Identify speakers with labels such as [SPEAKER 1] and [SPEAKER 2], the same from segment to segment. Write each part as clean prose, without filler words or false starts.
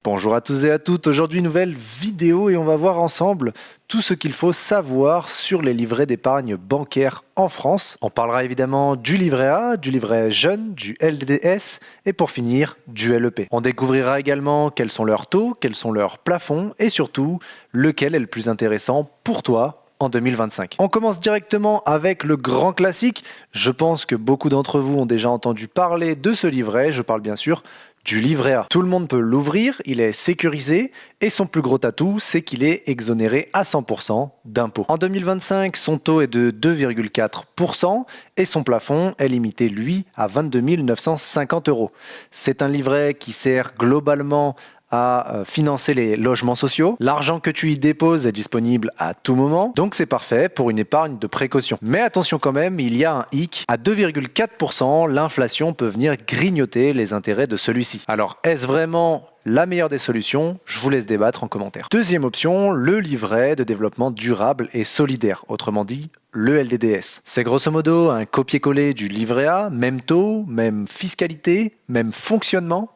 [SPEAKER 1] Bonjour à tous et à toutes, aujourd'hui nouvelle vidéo et on va voir ensemble tout ce qu'il faut savoir sur les livrets d'épargne bancaire en France. On parlera évidemment du livret A, du livret jeune, du LDDS et pour finir du LEP. On découvrira également quels sont leurs taux, quels sont leurs plafonds et surtout lequel est le plus intéressant pour toi en 2025. On commence directement avec le grand classique. Je pense que beaucoup d'entre vous ont déjà entendu parler de ce livret, je parle bien sûr du livret A. Tout le monde peut l'ouvrir, il est sécurisé et son plus gros atout, c'est qu'il est exonéré à 100% d'impôts. En 2025, son taux est de 2,4% et son plafond est limité, lui, à 22 950 €. C'est un livret qui sert globalement à financer les logements sociaux. L'argent que tu y déposes est disponible à tout moment, donc c'est parfait pour une épargne de précaution. Mais attention quand même, il y a un hic. À 2,4%, l'inflation peut venir grignoter les intérêts de celui-ci. Alors, est-ce vraiment la meilleure des solutions? Je vous laisse débattre en commentaire. Deuxième option, le livret de développement durable et solidaire, autrement dit le LDDS. C'est grosso modo un copier-coller du livret A, même taux, même fiscalité, même fonctionnement.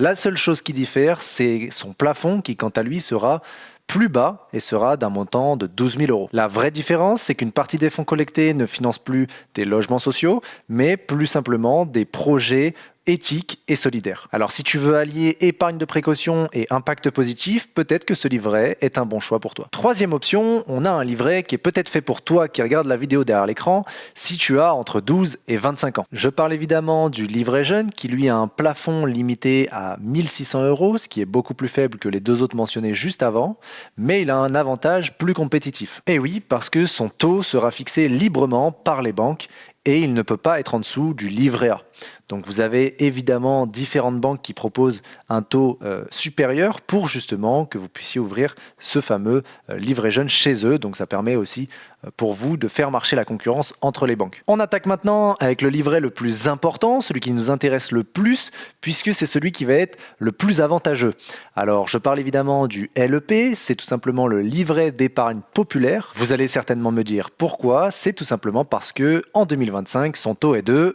[SPEAKER 1] La seule chose qui diffère, c'est son plafond qui, quant à lui, sera plus bas et sera d'un montant de 12 000 €. La vraie différence, c'est qu'une partie des fonds collectés ne finance plus des logements sociaux, mais plus simplement des projets éthiques et solidaires. Alors si tu veux allier épargne de précaution et impact positif, peut-être que ce livret est un bon choix pour toi. Troisième option, on a un livret qui est peut-être fait pour toi qui regarde la vidéo derrière l'écran si tu as entre 12 et 25 ans. Je parle évidemment du livret jeune qui lui a un plafond limité à 1 600 €, ce qui est beaucoup plus faible que les deux autres mentionnés juste avant, mais il a un avantage plus compétitif. Et oui, parce que son taux sera fixé librement par les banques et il ne peut pas être en dessous du livret A. Donc vous avez évidemment différentes banques qui proposent un taux supérieur pour justement que vous puissiez ouvrir ce fameux livret jeune chez eux. Donc ça permet aussi pour vous de faire marcher la concurrence entre les banques. On attaque maintenant avec le livret le plus important, celui qui nous intéresse le plus, puisque c'est celui qui va être le plus avantageux. Alors je parle évidemment du LEP, c'est tout simplement le livret d'épargne populaire. Vous allez certainement me dire pourquoi, c'est tout simplement parce que en 2025, son taux est de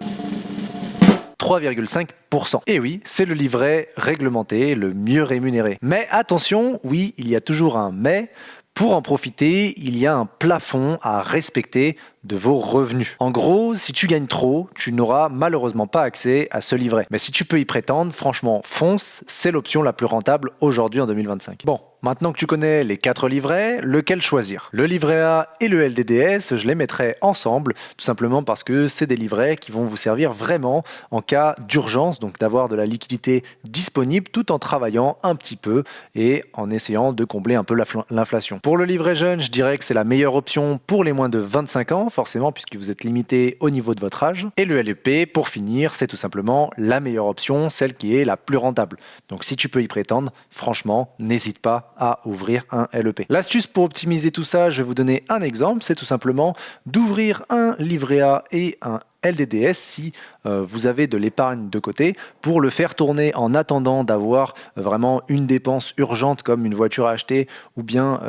[SPEAKER 1] 3,5%. Et oui, c'est le livret réglementé, le mieux rémunéré. Mais attention, oui, il y a toujours un mais. Pour en profiter, il y a un plafond à respecter de vos revenus. En gros, si tu gagnes trop, tu n'auras malheureusement pas accès à ce livret. Mais si tu peux y prétendre, franchement, fonce, c'est l'option la plus rentable aujourd'hui en 2025. Bon, maintenant que tu connais les 4 livrets, lequel choisir? Le livret A et le LDDS, je les mettrai ensemble, tout simplement parce que c'est des livrets qui vont vous servir vraiment en cas d'urgence, donc d'avoir de la liquidité disponible tout en travaillant un petit peu et en essayant de combler un peu l'inflation. Pour le livret jeune, je dirais que c'est la meilleure option pour les moins de 25 ans, forcément, puisque vous êtes limité au niveau de votre âge. Et le LEP, pour finir, c'est tout simplement la meilleure option, celle qui est la plus rentable. Donc si tu peux y prétendre, franchement, n'hésite pas à ouvrir un LEP. L'astuce pour optimiser tout ça, je vais vous donner un exemple, c'est tout simplement d'ouvrir un livret A et un LDDS si vous avez de l'épargne de côté pour le faire tourner en attendant d'avoir vraiment une dépense urgente comme une voiture à acheter ou bien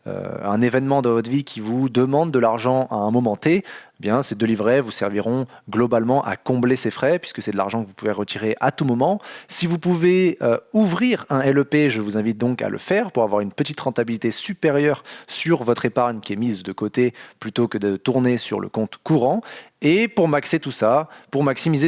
[SPEAKER 1] un événement de votre vie qui vous demande de l'argent à un moment T. Bien, ces 2 livrets vous serviront globalement à combler ces frais puisque c'est de l'argent que vous pouvez retirer à tout moment. Si vous pouvez ouvrir un LEP, je vous invite donc à le faire pour avoir une petite rentabilité supérieure sur votre épargne qui est mise de côté plutôt que de tourner sur le compte courant. Et pour maximiser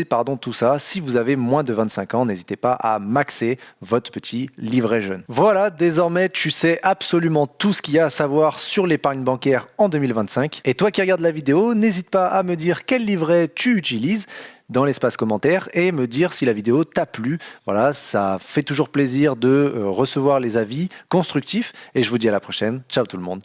[SPEAKER 1] tout ça, si vous avez moins de 25 ans, n'hésitez pas à maxer votre petit livret jeune. Voilà, désormais tu sais absolument tout ce qu'il y a à savoir sur l'épargne bancaire en 2025. Et toi qui regardes la vidéo, n'hésite pas à me dire quel livret tu utilises dans l'espace commentaire et me dire si la vidéo t'a plu. Voilà, ça fait toujours plaisir de recevoir les avis constructifs et je vous dis à la prochaine. Ciao tout le monde.